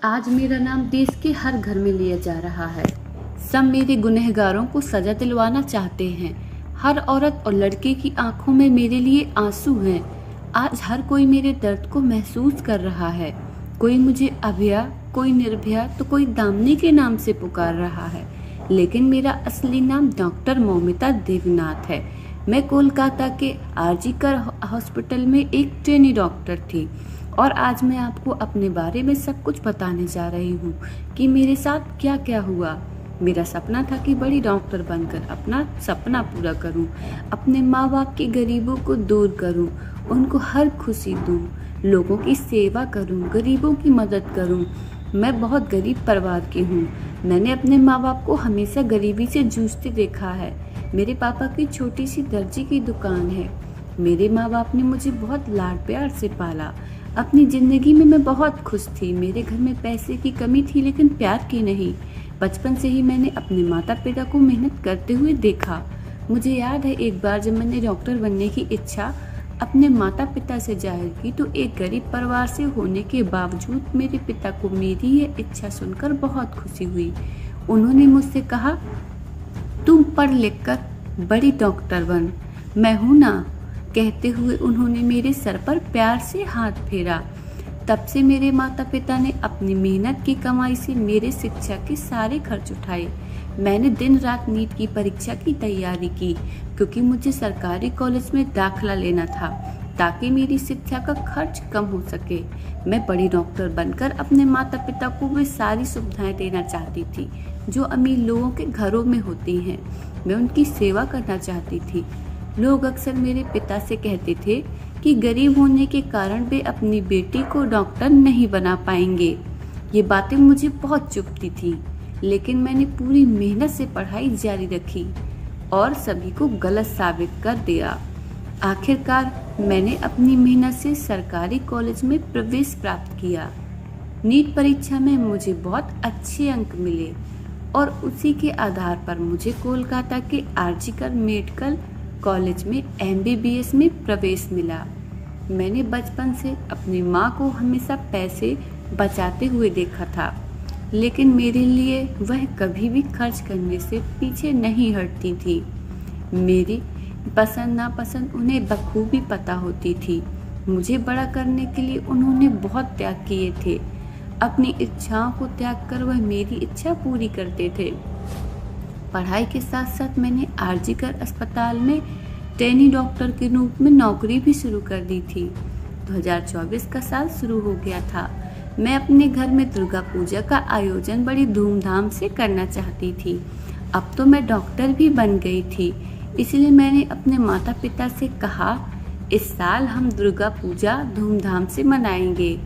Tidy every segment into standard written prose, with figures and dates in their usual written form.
आज मेरा नाम देश के हर घर में लिया जा रहा है। सब मेरे गुनहगारों को सजा दिलवाना चाहते हैं। हर औरत और लड़के की आंखों में मेरे लिए आंसू हैं। आज हर कोई मेरे दर्द को महसूस कर रहा है। कोई मुझे अभया, कोई निर्भया तो कोई दामिनी के नाम से पुकार रहा है, लेकिन मेरा असली नाम डॉक्टर मौमिता देवनाथ है। मैं कोलकाता के आरजी कर हॉस्पिटल में एक ट्रेनी डॉक्टर थी और आज मैं आपको अपने बारे में सब कुछ बताने जा रही हूँ कि मेरे साथ क्या क्या हुआ। मेरा सपना था कि बड़ी डॉक्टर बनकर अपना सपना पूरा करूँ, अपने माँ बाप की गरीबों को दूर करूँ, उनको हर खुशी दूँ, लोगों की सेवा करूँ, गरीबों की मदद करूँ। मैं बहुत गरीब परिवार की हूँ। मैंने अपने माँ बाप को हमेशा गरीबी से जूझते देखा है। मेरे पापा की छोटी सी दर्जी की दुकान है। मेरे माँ बाप ने मुझे बहुत लाड प्यार से पाला। अपनी ज़िंदगी में मैं बहुत खुश थी। मेरे घर में पैसे की कमी थी, लेकिन प्यार की नहीं। बचपन से ही मैंने अपने माता पिता को मेहनत करते हुए देखा। मुझे याद है एक बार जब मैंने डॉक्टर बनने की इच्छा अपने माता पिता से जाहिर की तो एक गरीब परिवार से होने के बावजूद मेरे पिता को मेरी ये इच्छा सुनकर बहुत खुशी हुई। उन्होंने मुझसे कहा, तुम पढ़ लिख कर बड़ी डॉक्टर बन, मैं हूँ ना। कहते हुए उन्होंने मेरे सर पर प्यार से हाथ फेरा। तब से मेरे माता पिता ने अपनी मेहनत की कमाई से मेरे शिक्षा के सारे खर्च उठाए। मैंने दिन रात नीट की परीक्षा की तैयारी की, क्योंकि मुझे सरकारी कॉलेज में दाखिला लेना था ताकि मेरी शिक्षा का खर्च कम हो सके। मैं बड़ी डॉक्टर बनकर अपने माता पिता को वे सारी सुविधाएं देना चाहती थी जो अमीर लोगों के घरों में होती हैं। मैं उनकी सेवा करना चाहती थी। लोग अक्सर मेरे पिता से कहते थे कि गरीब होने के कारण वे अपनी बेटी को डॉक्टर नहीं बना पाएंगे। ये बातें मुझे बहुत चुभती थी, लेकिन मैंने पूरी मेहनत से पढ़ाई जारी रखी और सभी को गलत साबित कर दिया। आखिरकार मैंने अपनी मेहनत से सरकारी कॉलेज में प्रवेश प्राप्त किया। नीट परीक्षा में मुझे बहुत अच्छे अंक मिले और उसी के आधार पर मुझे कोलकाता के आरजीकर मेडिकल कॉलेज में एमबीबीएस में प्रवेश मिला। मैंने बचपन से अपनी माँ को हमेशा पैसे बचाते हुए देखा था, लेकिन मेरे लिए वह कभी भी खर्च करने से पीछे नहीं हटती थी। मेरी पसंद नापसंद उन्हें बखूबी पता होती थी। मुझे बड़ा करने के लिए उन्होंने बहुत त्याग किए थे। अपनी इच्छाओं को त्याग कर वह मेरी इच्छा पूरी करते थे। पढ़ाई के साथ साथ मैंने आरजीकर अस्पताल में ट्रेनी डॉक्टर के रूप में नौकरी भी शुरू कर दी थी। 2024 का साल शुरू हो गया था। मैं अपने घर में दुर्गा पूजा का आयोजन बड़ी धूमधाम से करना चाहती थी। अब तो मैं डॉक्टर भी बन गई थी, इसलिए मैंने अपने माता पिता से कहा, इस साल हम दुर्गा पूजा धूमधाम से मनाएंगे।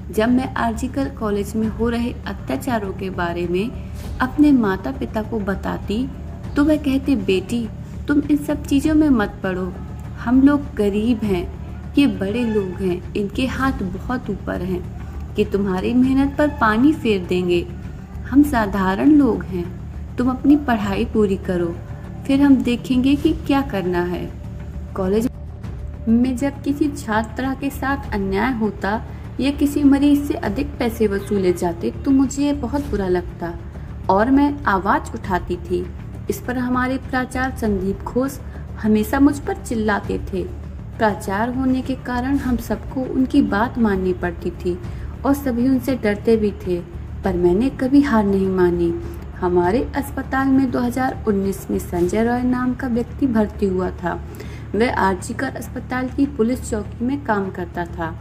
जब मैं आरजीकर कॉलेज में हो रहे अत्याचारों के बारे में अपने माता पिता को बताती तो वह कहते, बेटी तुम इन सब चीज़ों में मत पड़ो, हम लोग गरीब हैं, ये बड़े लोग हैं, इनके हाथ बहुत ऊपर हैं कि तुम्हारी मेहनत पर पानी फेर देंगे। हम साधारण लोग हैं, तुम अपनी पढ़ाई पूरी करो, फिर हम देखेंगे कि क्या करना है। कॉलेज में जब किसी छात्रा के साथ अन्याय होता या किसी मरीज से अधिक पैसे वसूले जाते तो मुझे बहुत बुरा लगता और मैं आवाज़ उठाती थी। इस पर हमारे प्राचार्य संदीप घोष हमेशा मुझ पर चिल्लाते थे। प्राचार्य होने के कारण हम सबको उनकी बात माननी पड़ती थी और सभी उनसे डरते भी थे, पर मैंने कभी हार नहीं मानी। हमारे अस्पताल में 2019 में संजय रॉय नाम का व्यक्ति भर्ती हुआ था। वह आरजीकर अस्पताल की पुलिस चौकी में काम करता था।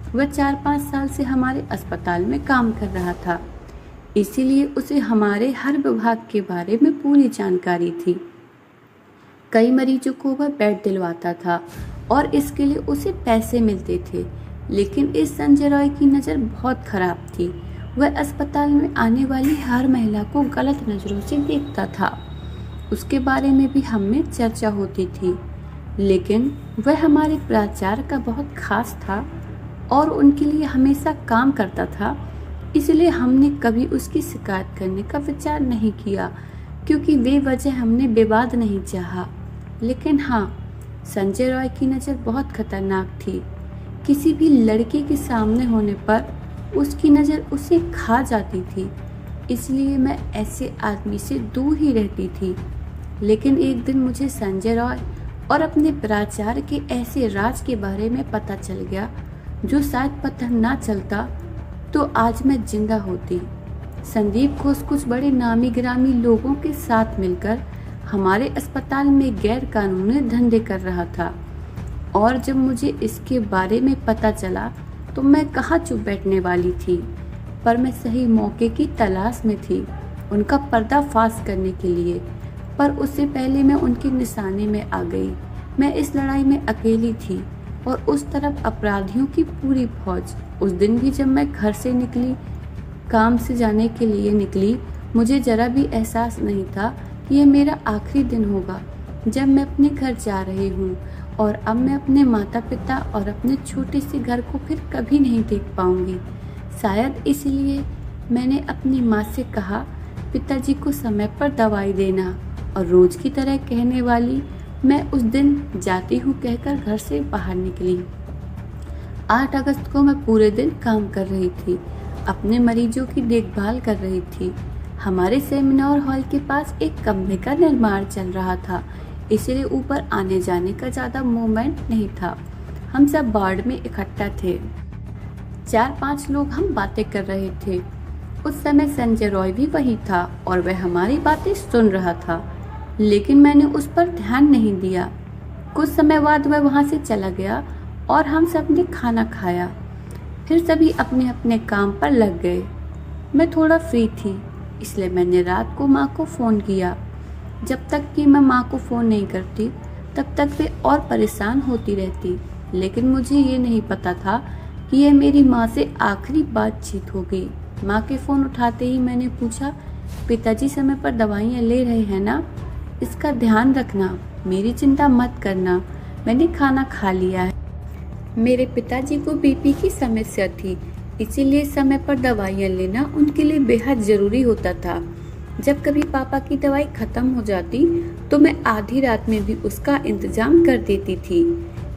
वह 4-5 साल से हमारे अस्पताल में काम कर रहा था, इसीलिए उसे हमारे हर विभाग के बारे में पूरी जानकारी थी। कई मरीजों को वह बेड दिलवाता था और इसके लिए उसे पैसे मिलते थे, लेकिन इस संजय रॉय की नज़र बहुत खराब थी। वह अस्पताल में आने वाली हर महिला को गलत नज़रों से देखता था। उसके बारे में भी हम में चर्चा होती थी, लेकिन वह हमारे प्राचार्य का बहुत खास था और उनके लिए हमेशा काम करता था, इसलिए हमने कभी उसकी शिकायत करने का विचार नहीं किया, क्योंकि वे वजह हमने विवाद नहीं चाहा। लेकिन हाँ, संजय रॉय की नज़र बहुत खतरनाक थी। किसी भी लड़की के सामने होने पर उसकी नज़र उसे खा जाती थी, इसलिए मैं ऐसे आदमी से दूर ही रहती थी। लेकिन एक दिन मुझे संजय रॉय और अपने प्राचार्य के ऐसे राज के बारे में पता चल गया जो शायद पता ना चलता तो आज मैं जिंदा होती। संदीप घोष कुछ बड़े नामी गिरामी लोगों के साथ मिलकर हमारे अस्पताल में गैर कानूनी धंधे कर रहा था, और जब मुझे इसके बारे में पता चला तो मैं कहाँ चुप बैठने वाली थी, पर मैं सही मौके की तलाश में थी उनका पर्दाफाश करने के लिए। पर उससे पहले मैं उनके निशाने में आ गई। मैं इस लड़ाई में अकेली थी और उस तरफ अपराधियों की पूरी फौज। उस दिन भी जब मैं घर से निकली, काम से जाने के लिए निकली, मुझे जरा भी एहसास नहीं था कि यह मेरा आखिरी दिन होगा जब मैं अपने घर जा रही हूँ, और अब मैं अपने माता पिता और अपने छोटे से घर को फिर कभी नहीं देख पाऊंगी। शायद इसलिए मैंने अपनी माँ से कहा, पिताजी को समय पर दवाई देना, और रोज की तरह कहने वाली मैं उस दिन जाती हूँ कहकर घर से बाहर निकली। 8 अगस्त को मैं पूरे दिन काम कर रही थी, अपने मरीजों की देखभाल कर रही थी। हमारे सेमिनार हॉल के पास एक कमरे का निर्माण चल रहा था, इसलिए ऊपर आने जाने का ज़्यादा मूवमेंट नहीं था। हम सब वार्ड में इकट्ठा थे। 4-5 लोग हम बातें कर रहे थे। उस समय संजय रॉय भी वही था और वह हमारी बातें सुन रहा था, लेकिन मैंने उस पर ध्यान नहीं दिया। कुछ समय बाद वह वहाँ से चला गया और हम सब ने खाना खाया। फिर सभी अपने अपने काम पर लग गए। मैं थोड़ा फ्री थी, इसलिए मैंने रात को माँ को फ़ोन किया। जब तक कि मैं माँ को फ़ोन नहीं करती तब तक वे और परेशान होती रहती, लेकिन मुझे ये नहीं पता था कि यह मेरी माँ से आखिरी बातचीत होगी। माँ के फ़ोन उठाते ही मैंने पूछा, पिताजी समय पर दवाइयाँ ले रहे हैं ना? इसका ध्यान रखना, मेरी चिंता मत करना, मैंने खाना खा लिया है। मेरे पिताजी को बीपी की समस्या थी, इसीलिए समय पर दवाइयाँ लेना उनके लिए बेहद ज़रूरी होता था। जब कभी पापा की दवाई ख़त्म हो जाती तो मैं आधी रात में भी उसका इंतज़ाम कर देती थी,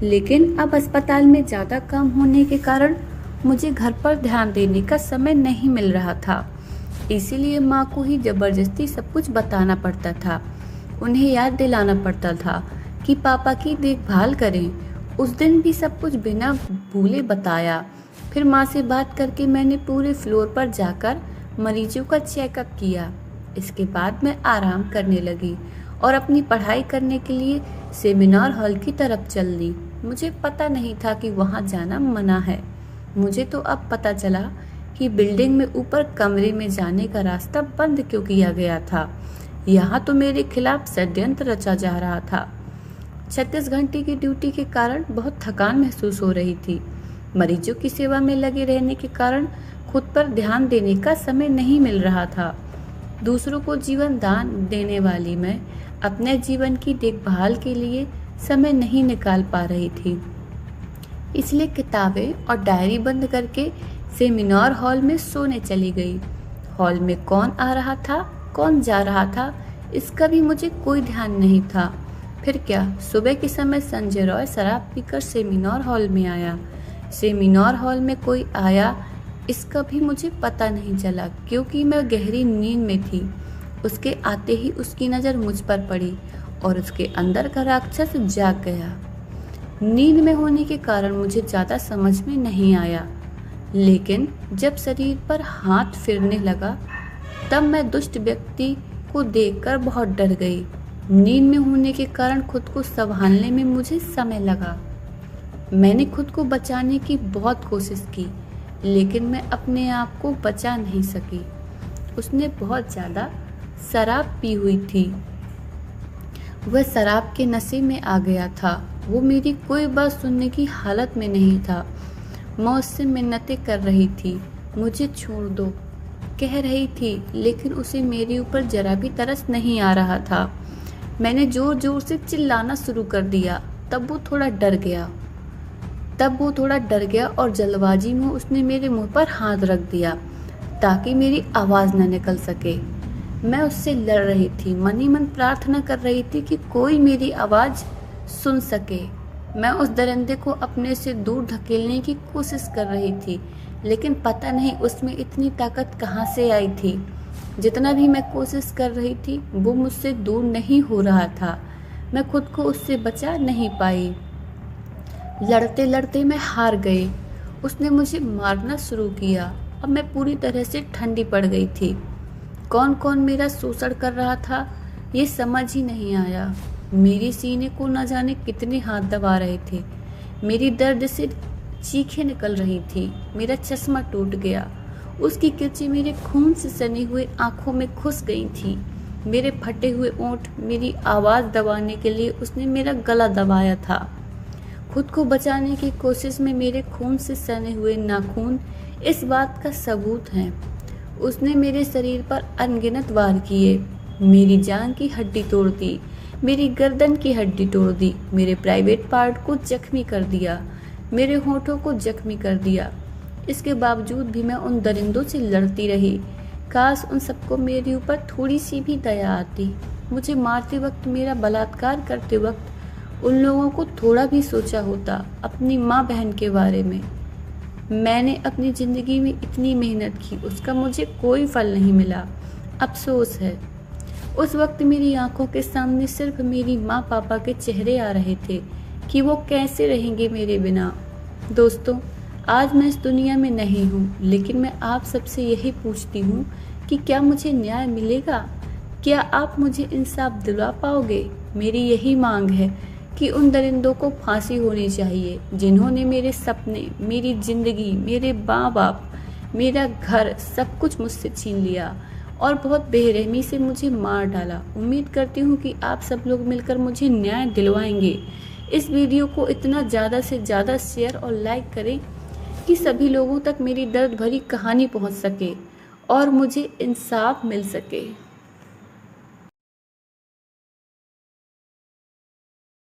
लेकिन अब अस्पताल में ज़्यादा काम होने के कारण मुझे घर पर ध्यान देने का समय नहीं मिल रहा था। इसीलिए माँ को ही ज़बरदस्ती सब कुछ बताना पड़ता था। उन्हें याद दिलाना पड़ता था कि पापा की देखभाल करें। उस दिन भी सब कुछ बिना भूले बताया। फिर माँ से बात करके मैंने पूरे फ्लोर पर जाकर मरीजों का चेकअप किया। इसके बाद मैं आराम करने लगी और अपनी पढ़ाई करने के लिए सेमिनार हॉल की तरफ चल दी। मुझे पता नहीं था कि वहाँ जाना मना है। मुझे तो अब पता चला कि बिल्डिंग में ऊपर कमरे में जाने का रास्ता बंद क्यों किया गया था। यहाँ तो मेरे खिलाफ षड्यंत्र रचा जा रहा था। 36 घंटे की ड्यूटी के कारण बहुत थकान महसूस हो रही थी। मरीजों की सेवा में लगे रहने के कारण खुद पर ध्यान देने का समय नहीं मिल रहा था। दूसरों को जीवन दान देने वाली मैं अपने जीवन की देखभाल के लिए समय नहीं निकाल पा रही थी। इसलिए किताबें और डायरी बंद करके सेमिनार हॉल में सोने चली गई। हॉल में कौन आ रहा था, कौन जा रहा था, इसका भी मुझे कोई ध्यान नहीं था। फिर क्या, सुबह के समय संजय रॉय शराब पीकर सेमिनार हॉल में आया। सेमिनार हॉल में कोई आया इसका भी मुझे पता नहीं चला, क्योंकि मैं गहरी नींद में थी। उसके आते ही उसकी नज़र मुझ पर पड़ी और उसके अंदर का राक्षस जाग गया। नींद में होने के कारण मुझे ज़्यादा समझ में नहीं आया, लेकिन जब शरीर पर हाथ फिरने लगा तब मैं दुष्ट व्यक्ति को देखकर बहुत डर गई। नींद में होने के कारण खुद को संभालने में मुझे समय लगा। मैंने खुद को बचाने की बहुत कोशिश की, लेकिन मैं अपने आप को बचा नहीं सकी। उसने बहुत ज़्यादा शराब पी हुई थी। वह शराब के नशे में आ गया था। वो मेरी कोई बात सुनने की हालत में नहीं था। मैं उससे मिन्नतें कर रही थी, मुझे छोड़ दो कह रही थी, लेकिन उसे मेरे ऊपर जरा भी तरस नहीं आ रहा था। मैंने जोर जोर से चिल्लाना शुरू कर दिया। तब वो थोड़ा डर गया और जल्दबाजी में उसने मेरे मुंह पर हाथ रख दिया ताकि मेरी आवाज़ न निकल सके। मैं उससे लड़ रही थी, मन ही मन प्रार्थना कर रही थी कि कोई मेरी आवाज़ सुन सके। मैं उस दरिंदे को अपने से दूर धकेलने की कोशिश कर रही थी, लेकिन पता नहीं उसमें इतनी ताकत कहाँ से आई थी। जितना भी मैं कोशिश कर रही थी वो मुझसे दूर नहीं हो रहा था। मैं खुद को उससे बचा नहीं पाई। लड़ते लड़ते मैं हार गई। उसने मुझे मारना शुरू किया। अब मैं पूरी तरह से ठंडी पड़ गई थी। कौन कौन मेरा शोषण कर रहा था ये समझ ही नहीं आया। मेरे सीने को न जाने कितने हाथ दबा रहे थे। मेरी दर्द से चीखें निकल रही थी। मेरा चश्मा टूट गया। उसकी किरची मेरे खून से सनी हुए आंखों में घुस गई थी। मेरे फटे हुए ओंठ मेरी आवाज़ दबाने के लिए उसने मेरा गला दबाया था। खुद को बचाने की कोशिश में मेरे खून से सने हुए नाखून इस बात का सबूत हैं। उसने मेरे शरीर पर अनगिनत वार किए। मेरी जान की हड्डी तोड़ दी, मेरी गर्दन की हड्डी तोड़ दी, मेरे प्राइवेट पार्ट को जख्मी कर दिया, मेरे होठों को जख्मी कर दिया। इसके बावजूद भी मैं उन दरिंदों से लड़ती रही। काश उन सबको मेरे ऊपर थोड़ी सी भी दया आती। मुझे मारते वक्त, मेरा बलात्कार करते वक्त उन लोगों को थोड़ा भी सोचा होता अपनी माँ बहन के बारे में। मैंने अपनी ज़िंदगी में इतनी मेहनत की, उसका मुझे कोई फल नहीं मिला। अफसोस है। उस वक्त मेरी आंखों के सामने सिर्फ मेरी माँ पापा के चेहरे आ रहे थे कि वो कैसे रहेंगे मेरे बिना। दोस्तों, आज मैं इस दुनिया में नहीं हूँ, लेकिन मैं आप सबसे यही पूछती हूँ कि क्या मुझे न्याय मिलेगा? क्या आप मुझे इंसाफ दिलवा पाओगे? मेरी यही मांग है कि उन दरिंदों को फांसी होनी चाहिए जिन्होंने मेरे सपने, मेरी ज़िंदगी, मेरे माँ बाप, मेरा घर, सब कुछ मुझसे छीन लिया और बहुत बेरहमी से मुझे मार डाला। उम्मीद करती हूँ कि आप सब लोग मिलकर मुझे न्याय दिलवाएंगे। इस वीडियो को इतना ज़्यादा से ज़्यादा शेयर और लाइक करें कि सभी लोगों तक मेरी दर्द भरी कहानी पहुँच सके और मुझे इंसाफ मिल सके।